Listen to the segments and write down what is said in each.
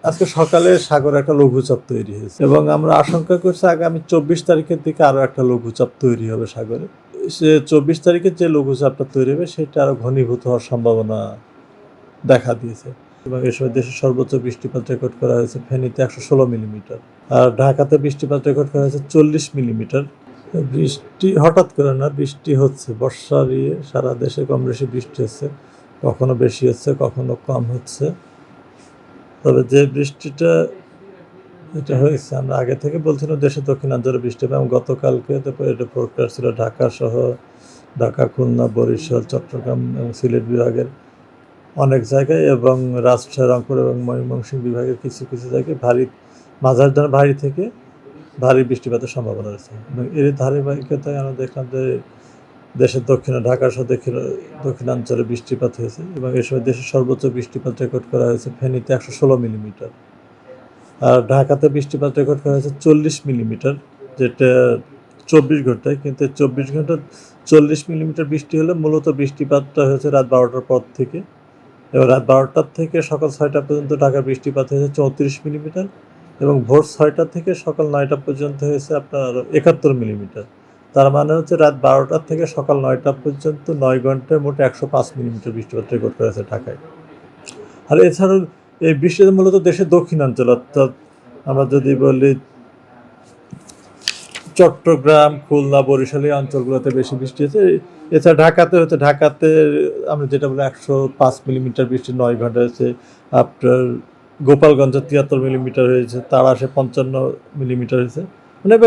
আজকে সকালে সাগরে একটা লঘুচাপ তৈরি হয়েছে এবং আমরা আশঙ্কা করছি আগামী 24 তারিখের দিকে আরো একটা লঘুচাপ তৈরি হবে সাগরে। সে 24 তারিখে যে লঘুচাপটা তৈরি হবে সেটা আরো ঘনীভূত হওয়ার সম্ভাবনা দেখা দিয়েছে এবং এ সময় দেশের সর্বোচ্চ বৃষ্টিপাত রেকর্ড করা হয়েছে ফেনীতে 116 মিলিমিটার, আর ঢাকাতে বৃষ্টিপাত রেকর্ড করা হয়েছে 40 মিলিমিটার। বৃষ্টি হঠাৎ করে না, বৃষ্টি হচ্ছে বর্ষার সারা দেশে কম বেশি বৃষ্টি হচ্ছে, কখনো বেশি হচ্ছে কখনো কম হচ্ছে। তবে যে বৃষ্টিটা এটা হয়েছে, আমরা আগে থেকে বলছিলাম দেশের দক্ষিণাঞ্চলে বৃষ্টি হবে, এবং গতকালকে এটা ফোরকাস্ট ছিল ঢাকা সহ ঢাকা, খুলনা, বরিশাল, চট্টগ্রাম এবং সিলেট বিভাগের অনেক জায়গায় এবং রাজশাহী, রংপুর এবং ময়মনসিংহ বিভাগের কিছু কিছু জায়গায় মাঝারি ধরনের ভারী থেকে ভারী বৃষ্টিপাতের সম্ভাবনা রয়েছে। এবং এর ধারাবাহিকতায় আমরা দেখলাম যে দেশের ঢাকা সহ দক্ষিণাঞ্চলে বৃষ্টিপাত হয়েছে এবং এ সময় দেশের সর্বোচ্চ বৃষ্টিপাত রেকর্ড করা হয়েছে ফেনীতে 116 মিলিমিটার, আর ঢাকাতে বৃষ্টিপাত রেকর্ড করা হয়েছে 40 মিলিমিটার, যেটা 24 ঘন্টায়। কিন্তু 24 ঘন্টা 40 মিলিমিটার বৃষ্টি হলে মূলত বৃষ্টিপাতটা হয়েছে রাত 12টার পর থেকে, এবং রাত 12টার থেকে সকাল 6টা পর্যন্ত ঢাকার বৃষ্টিপাত হয়েছে 34 মিলিমিটার, এবং ভোর 6টা থেকে সকাল 9টা পর্যন্ত হয়েছে আপনার 71 মিলিমিটার। তার মানে হচ্ছে রাত 12টার থেকে সকাল 9টা পর্যন্ত 9 ঘন্টায় মোট 105 মিলিমিটার বৃষ্টিপাত রেকর্ড করা হয়েছে ঢাকায়। আর এছাড়াও এই বৃষ্টিটা মূলত দেশের দক্ষিণাঞ্চল, অর্থাৎ আমরা যদি বলি চট্টগ্রাম, খুলনা, বরিশাল এই অঞ্চলগুলোতে বেশি বৃষ্টি হয়েছে। এছাড়া ঢাকাতে আমরা যেটা বলি 105 মিলিমিটার বৃষ্টি 9 ঘন্টা হয়েছে। আপনার গোপালগঞ্জে 73 মিলিমিটার হয়েছে, তাড়াশে 55 মিলিমিটার হয়েছে। মানে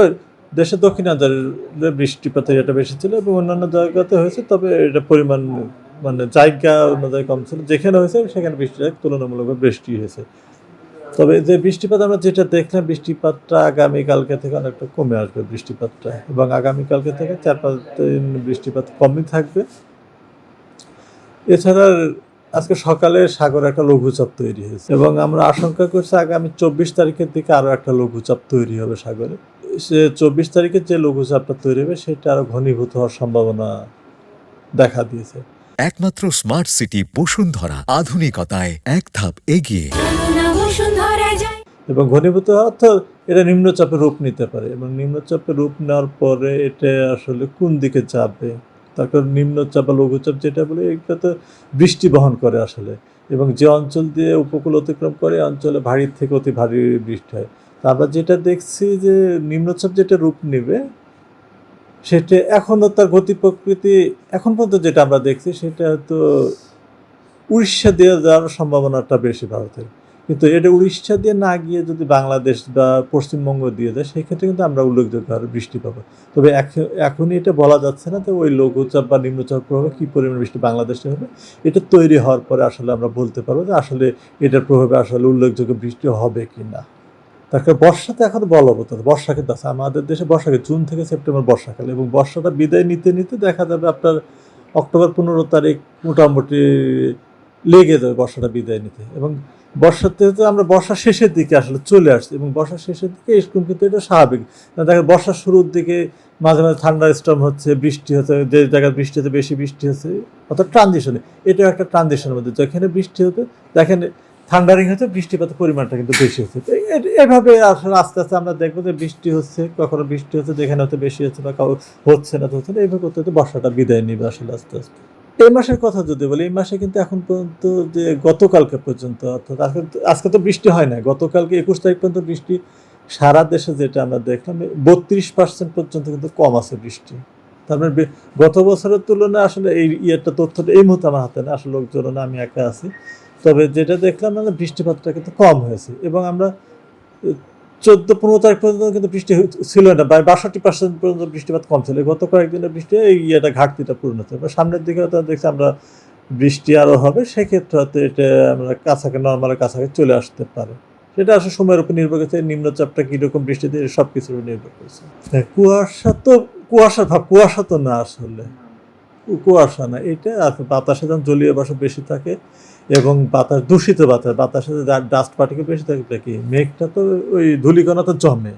দেশের দক্ষিণাঞ্চলে বৃষ্টিপাতের এটা বেশি ছিল এবং অন্যান্য জায়গাতে হয়েছে, তবে এটা পরিমাণ মানে জায়গা অনুযায়ী কম ছিল। যেখানে হয়েছে সেখানে বৃষ্টিটা তুলনামূলকভাবে বৃষ্টি হয়েছে। তবে যে বৃষ্টিপাত আমরা যেটা দেখলাম, বৃষ্টিপাতটা আগামীকালকে থেকে অনেকটা কমে আসবে বৃষ্টিপাতটা, এবং আগামীকালকে থেকে 4-5 দিন বৃষ্টিপাত কমই থাকবে। এছাড়া আজকে সকালে সাগরে একটা লঘুচাপ তৈরি হয়েছে এবং আমরা আশঙ্কা করছি আগামী 24 তারিখের দিকে আরো একটা লঘুচাপ তৈরি হবে সাগরে। সে 24 তারিখে যে লঘুচাপটা তৈরি হবে সেটা আরো ঘনীভূত হওয়ার সম্ভাবনা দেখা দিয়েছে। একমাত্র স্মার্ট সিটি বসুন্ধরা, আধুনিকতায় এক ধাপ এগিয়ে। এবং ঘনীভূত অর্থাৎ এটা নিম্নচাপের রূপ নিতে পারে, এবং নিম্নচাপের রূপ নেওয়ার পরে এটা আসলে কোন দিকে যাবে, তারপর নিম্নচাপ বা লঘুচাপ যেটা বলে এটা তো বৃষ্টি বহন করে আসলে, এবং যে অঞ্চল দিয়ে উপকূল অতিক্রম করে অঞ্চলে ভারী থেকে অতি ভারী বৃষ্টি হয়। আমরা যেটা দেখছি যে নিম্নচাপ যেটা রূপ নেবে সেটা এখনও তার গতি প্রকৃতি এখন পর্যন্ত যেটা আমরা দেখছি সেটা হয়তো উড়িষ্যা দিয়ে যাওয়ার সম্ভাবনাটা বেশি ভারতের, কিন্তু এটা উড়িষ্যা দিয়ে না গিয়ে যদি বাংলাদেশ বা পশ্চিমবঙ্গ দিয়ে যায় সেক্ষেত্রে কিন্তু আমরা উল্লেখযোগ্য হারে বৃষ্টি পাবো। তবে এখনই এটা বলা যাচ্ছে না যে ওই লঘুচাপ বা নিম্নচাপ প্রভাবে কী পরিমাণ বৃষ্টি বাংলাদেশে হবে। এটা তৈরি হওয়ার পরে আসলে আমরা বলতে পারবো যে আসলে এটার প্রভাবে আসলে উল্লেখযোগ্য বৃষ্টি হবে কি না। তারপরে বর্ষাতে এখন বলবৎ বর্ষা কিন্তু আছে আমাদের দেশে, বর্ষাকে জুন থেকে সেপ্টেম্বর বর্ষাকাল, এবং বর্ষাটা বিদায় নিতে নিতে দেখা যাবে আপনার অক্টোবর 15 তারিখ মোটামুটি লেগে যাবে বর্ষাটা বিদায় নিতে। এবং বর্ষাতে তো আমরা বর্ষার শেষের দিকে আসলে চলে আসছি, এবং বর্ষার শেষের দিকে এরকম কিন্তু এটা স্বাভাবিক। দেখেন বর্ষার শুরুর দিকে মাঝে মাঝে ঠান্ডা স্টর্ম হচ্ছে, বৃষ্টি হচ্ছে, যে জায়গায় বৃষ্টি হচ্ছে বেশি বৃষ্টি হচ্ছে, অর্থাৎ ট্রানজিশনে। এটাও একটা ট্রানজিশনের মধ্যে, যেখানে বৃষ্টি হতে দেখেন থান্ডারিং হচ্ছে, বৃষ্টিপাতের পরিমাণটা কিন্তু বেশি হচ্ছে। তো এভাবে আসলে আস্তে আস্তে আমরা দেখবো যে বৃষ্টি হচ্ছে, কখনো বৃষ্টি হচ্ছে যেখানে হতে বেশি হচ্ছে বা হচ্ছে না হচ্ছে না, এইভাবে করতে হতে বর্ষাটা বিদায় নিবে আসলে আস্তে আস্তে। এই মাসের কথা যদি বলি, এই মাসে কিন্তু এখন পর্যন্ত যে গতকালকে পর্যন্ত, অর্থাৎ আজকে তো বৃষ্টি হয় না, গতকালকে 21 তারিখ পর্যন্ত বৃষ্টি সারা দেশে যেটা আমরা দেখলাম 32% পর্যন্ত কিন্তু কম আছে বৃষ্টি। তারপরে গত বছরের তুলনায় আসলে এই তথ্যটা এই মুহূর্তে আমার হাতে না, আসলে লোকজন না, আমি একা আছি। তবে যেটা দেখলাম মানে বৃষ্টিপাতটা কিন্তু কম হয়েছে, এবং আমরা 14-15 তারিখ পর্যন্ত কিন্তু বৃষ্টি ছিল না, 62% পর্যন্ত বৃষ্টিপাত কম ছিল। গত কয়েকদিনের বৃষ্টি এই ঘাটতিটা পূরণ হচ্ছে। সামনের দিকে হয়তো দেখছি আমরা বৃষ্টি আরও হবে, সেক্ষেত্রে হয়তো এটা আমরা নর্মালের কাছাকাছি চলে আসতে পারে। সেটা আসলে সময়ের উপর নির্ভর করছে, নিম্নচাপটা কীরকম বৃষ্টি দিয়ে সব কিছুর উপর নির্ভর করছে। কুয়াশা তো না আসলে, কুয়াশা না এটা, বাতাসে যখন জলীয় বাষ্প বেশি থাকে এবং দূষিত বাতাসে ডাস্ট পার্টিকেল বেশি থাকে, কি মেঘটা তো ওই ধূলিকণা তো জমে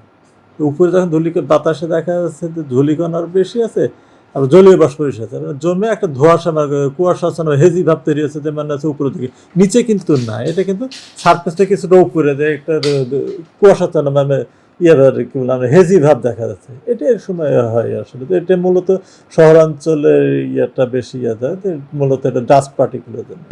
উপরে, যখন বাতাসে দেখা যাচ্ছে যে ধূলিকণার বেশি আছে, আর জলীয় বাষ্প এসেছে জমে একটা ধোঁয়াশা কুয়াশা আছে না, হেজি ভাব তৈরি হচ্ছে যে মানে আছে উপরের দিকে, নিচে কিন্তু না, এটা কিন্তু সারফেসটা কিছুটা উপরে দেয় একটা কুয়াশা চানা মানে কি বললাম হেজি ভাব দেখা যাচ্ছে, এটা এর সময় হয় আসলে। তো এটা মূলত শহরাঞ্চলে বেশি যায়, মূলত এটা ডাস্ট পার্টিকুলের জন্য।